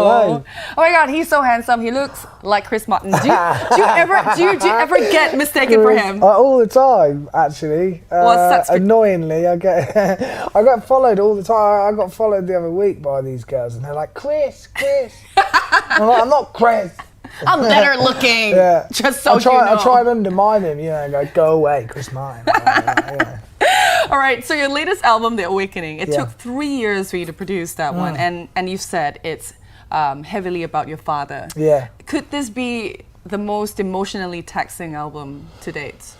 Hello. Oh my God, he's so handsome. He looks like Chris Martin. Do you ever get mistaken for him? All the time, actually. Annoyingly, I get I get followed all the time. I got followed the other week by these girls, and they're like, Chris. I'm like, I'm not Chris. I'm better looking. Yeah. Just so I try, you know. I try and undermine him, and go away, Chris Martin. All right, so your latest album, The Awakening, it took 3 years for you to produce that one, and you've said it's heavily about your father. Yeah. Could this be the most emotionally taxing album to date?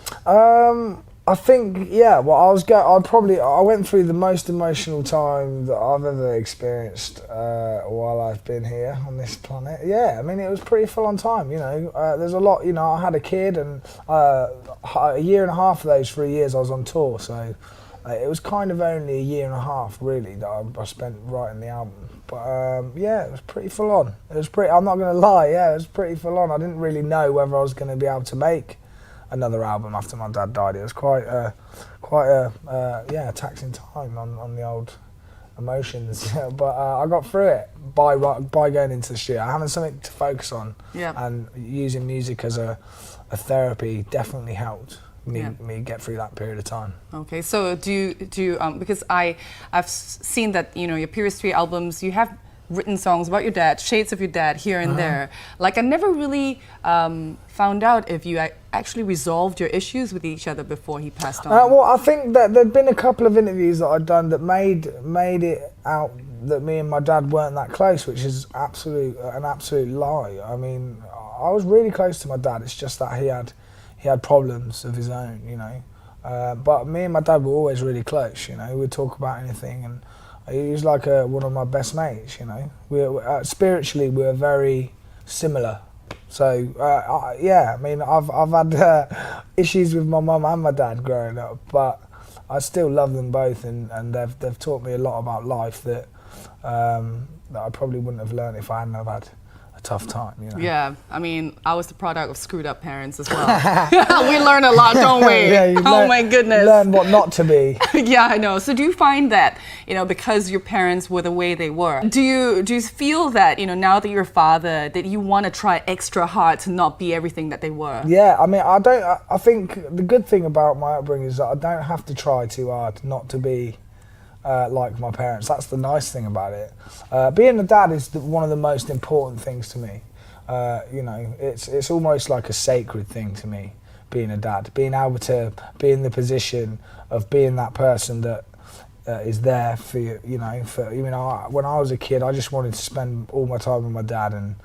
I think, yeah. Well, I went through the most emotional time that I've ever experienced while I've been here on this planet. Yeah, I mean, it was pretty full on time. There's a lot. I had a kid, and a year and a half of those 3 years I was on tour. So it was kind of only a year and a half, really, that I spent writing the album. But yeah, it was pretty full on. I'm not going to lie. Yeah, it was pretty full on. I didn't really know whether I was going to be able to make another album after my dad died. It was quite a taxing time on the old emotions. But I got through it by going into the studio, having something to focus on, and using music as a therapy definitely helped me get through that period of time. Okay, so do you because I've seen that your previous 3 albums you have written songs about your dad, shades of your dad here and there. Like, I never really found out if you actually resolved your issues with each other before he passed on. Well, I think that there'd been a couple of interviews that I'd done that made it out that me and my dad weren't that close, which is an absolute lie. I mean, I was really close to my dad. It's just that he had problems of his own, But me and my dad were always really close, We'd talk about anything, and he was like one of my best mates, Spiritually, we were very similar. So, yeah, I mean, I've had issues with my mum and my dad growing up, but I still love them both, and they've taught me a lot about life that I probably wouldn't have learned if I hadn't have had a tough time, Yeah, I mean, I was the product of screwed up parents as well. We learn a lot, don't we? Yeah, my goodness. Learn what not to be. Yeah, I know. So do you find that, because your parents were the way they were, do you feel that, now that you're a father, that you want to try extra hard to not be everything that they were? Yeah, I mean, I think the good thing about my upbringing is that I don't have to try too hard not to be like my parents. That's the nice thing about it. Being a dad is one of the most important things to me. It's almost like a sacred thing to me, being a dad. Being able to be in the position of being that person that is there for you, when I was a kid, I just wanted to spend all my time with my dad and,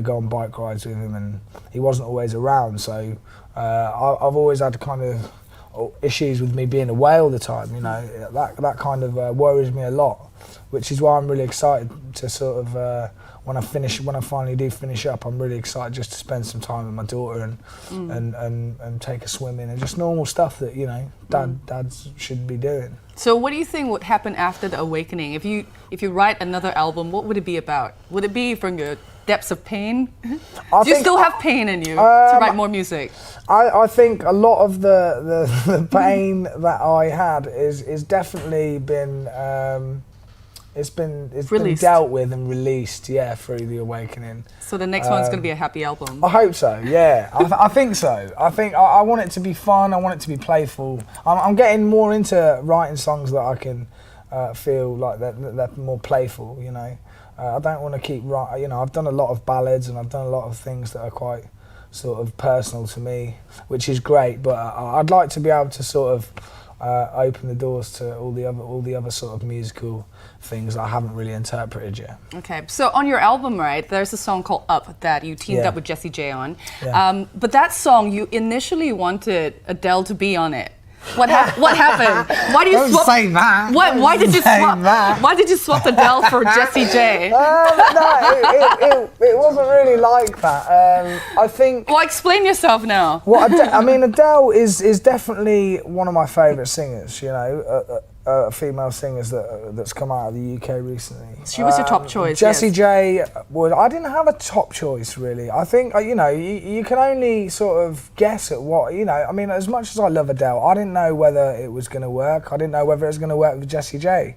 go on bike rides with him, and he wasn't always around. So I've always had kind of issues with me being away all the time, that kind of worries me a lot, which is why I'm really excited to sort of when I finally do finish up, I'm really excited just to spend some time with my daughter and take a swim in and just normal stuff that dads should be doing. So what do you think would happen after The Awakening? If you write another album, what would it be about? Would it be from your depths of pain? Do you still have pain in you to write more music? I think a lot of the pain that I had is definitely been it's been dealt with and released, through The Awakening. So the next one's going to be a happy album. I hope so. Yeah, I think so. I think I want it to be fun. I want it to be playful. I'm getting more into writing songs that I can feel like they're more playful. I don't want to keep writing. I've done a lot of ballads and I've done a lot of things that are quite sort of personal to me, which is great. But I'd like to be able to sort of open the doors to all the other sort of musical things that I haven't really interpreted yet. Okay, so on your album, right, there's a song called Up that you teamed up with Jessie J on. Yeah. But that song, you initially wanted Adele to be on it. What happened? Why did you swap? Don't say that. Why did you swap? That. Why did you swap Adele for Jessie J? No, it wasn't really like that. I think. Well, explain yourself now. Well, Adele is definitely one of my favourite singers. Female singers that's come out of the UK recently. She was your top choice. Jessie J was. I didn't have a top choice really. I think you can only sort of guess at what as much as I love Adele, I didn't know whether it was going to work. I didn't know whether it was going to work with Jessie J.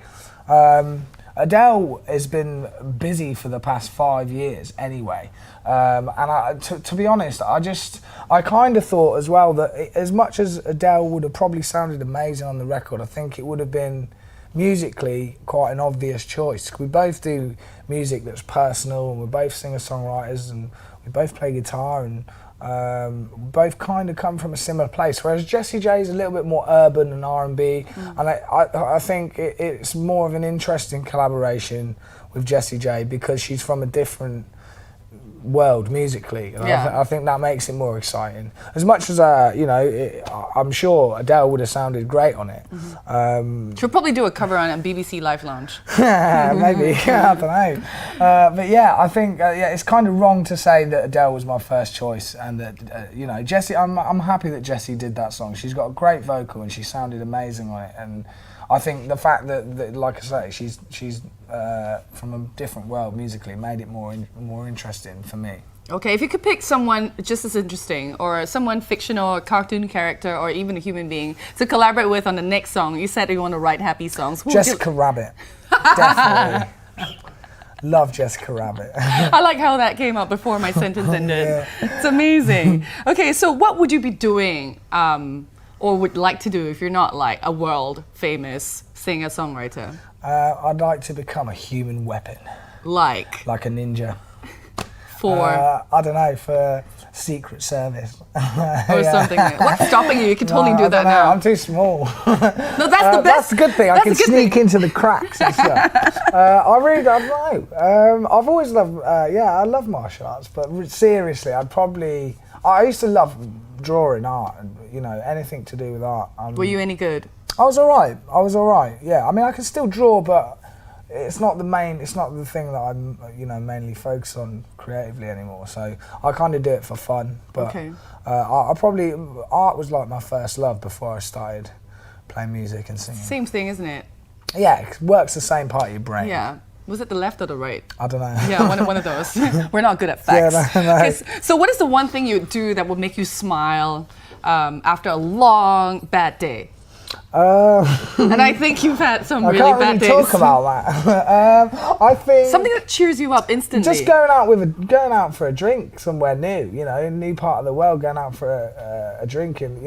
Adele has been busy for the past 5 years anyway. And to be honest, I kind of thought as well that as much as Adele would have probably sounded amazing on the record, I think it would have been musically quite an obvious choice. We both do music that's personal, and we're both singer-songwriters, and we both play guitar, and we both kind of come from a similar place. Whereas Jessie J is a little bit more urban and R&B, and I think it's more of an interesting collaboration with Jessie J because she's from a different world musically, and I think that makes it more exciting. As much as I'm sure Adele would have sounded great on it. She'll probably do a cover on a BBC Live Lounge. Maybe. I don't know. But yeah, I think it's kind of wrong to say that Adele was my first choice, and that Jessie. I'm happy that Jessie did that song. She's got a great vocal and she sounded amazing on it, and I think the fact that like I say, she's from a different world musically made it more interesting for me. Okay, if you could pick someone just as interesting, or someone fictional, a cartoon character, or even a human being to collaborate with on the next song, you said you want to write happy songs. Jessica Rabbit, definitely. Love Jessica Rabbit. I like how that came up before my sentence ended. It's amazing. Okay, so what would you be doing, or would like to do if you're not like a world famous singer-songwriter? I'd like to become a human weapon. Like a ninja. For? I don't know, for Secret Service. Or something. What's stopping you? You can totally do that now. I'm too small. No, that's the best. That's the good thing. I can sneak into the cracks and stuff. I don't know. I've always loved, I love martial arts, but seriously, I used to love drawing art and, anything to do with art. Were you any good? I was all right, yeah. I mean, I can still draw, but it's not the thing that I'm, mainly focused on creatively anymore. So I kind of do it for fun. But okay. Art was like my first love before I started playing music and singing. Same thing, isn't it? Yeah, it works the same part of your brain. Yeah. Was it the left or the right? I don't know. Yeah, one of those. We're not good at facts. Yeah, no. Okay, so what is the one thing you do that will make you smile after a long, bad day? And I think you've had some really bad days. I can't really talk about that. I think something that cheers you up instantly. Just going out for a drink somewhere new, in a new part of the world, going out for a drink, and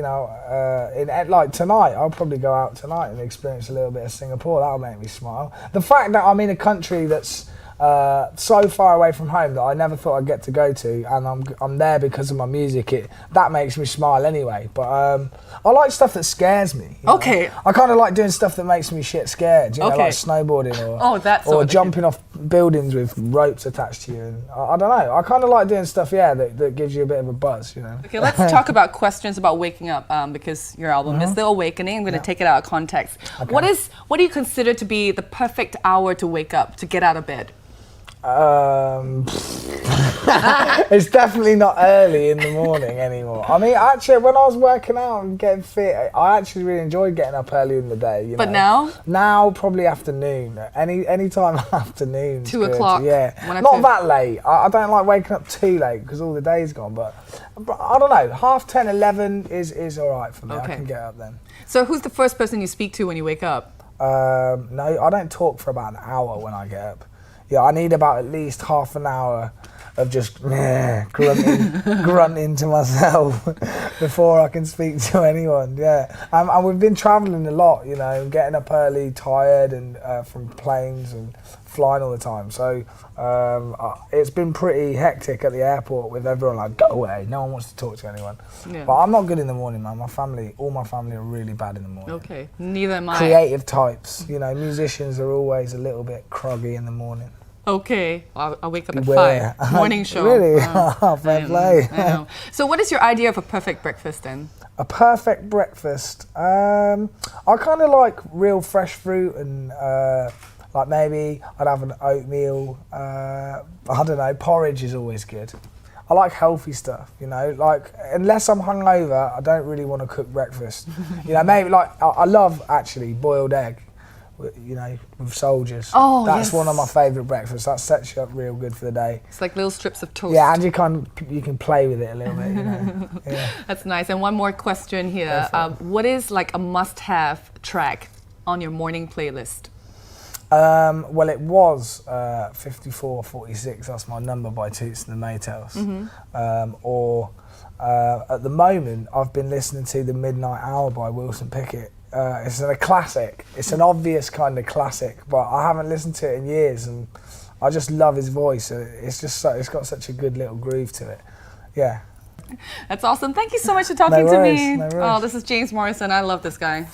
like tonight, I'll probably go out tonight and experience a little bit of Singapore. That'll make me smile. The fact that I'm in a country that's so far away from home that I never thought I'd get to go to, and I'm there because of my music. That makes me smile anyway. But I like stuff that scares me. Okay. I kind of like doing stuff that makes me shit scared. Like snowboarding or jumping off buildings with ropes attached to you. And I don't know. I kind of like doing stuff, that gives you a bit of a buzz. Okay, let's talk about questions about waking up, because your album is The Awakening. I'm going to take it out of context. Okay. What do you consider to be the perfect hour to wake up, to get out of bed? It's definitely not early in the morning anymore. I mean, actually, when I was working out and getting fit, I actually really enjoyed getting up early in the day. But now? Now, probably afternoon. Any time afternoon. 2 o'clock? Yeah. Not that late. I don't like waking up too late because all the day's gone. But I don't know. 10:30, 11 is all right for me. Okay. I can get up then. So who's the first person you speak to when you wake up? No, I don't talk for about an hour when I get up. Yeah, I need about at least half an hour of just grunting to myself before I can speak to anyone. Yeah, and we've been travelling a lot, getting up early, tired, and from planes and flying all the time. So it's been pretty hectic at the airport with everyone like, go away. No one wants to talk to anyone. Yeah. But I'm not good in the morning, man. All my family are really bad in the morning. Okay, neither am I. Creative types, musicians are always a little bit croggy in the morning. Okay, I'll wake up at 5. Morning show. Really? Fair play. I know. So what is your idea of a perfect breakfast then? A perfect breakfast? I kind of like real fresh fruit and like maybe I'd have an oatmeal. I don't know, porridge is always good. I like healthy stuff, like unless I'm hungover, I don't really want to cook breakfast. Maybe like I love actually boiled egg. With soldiers. Oh, that's one of my favourite breakfasts. That sets you up real good for the day. It's like little strips of toast. Yeah, and you can play with it a little bit. Yeah. That's nice. And one more question here. What is like a must-have track on your morning playlist? Well, it was 5446. That's my number by Toots and the Maytals. At the moment, I've been listening to The Midnight Hour by Wilson Pickett. It's a classic. It's an obvious kind of classic, but I haven't listened to it in years, and I just love his voice. It's just it's got such a good little groove to it. Yeah. That's awesome. Thank you so much for talking to me. No worries. Oh, this is James Morrison. I love this guy.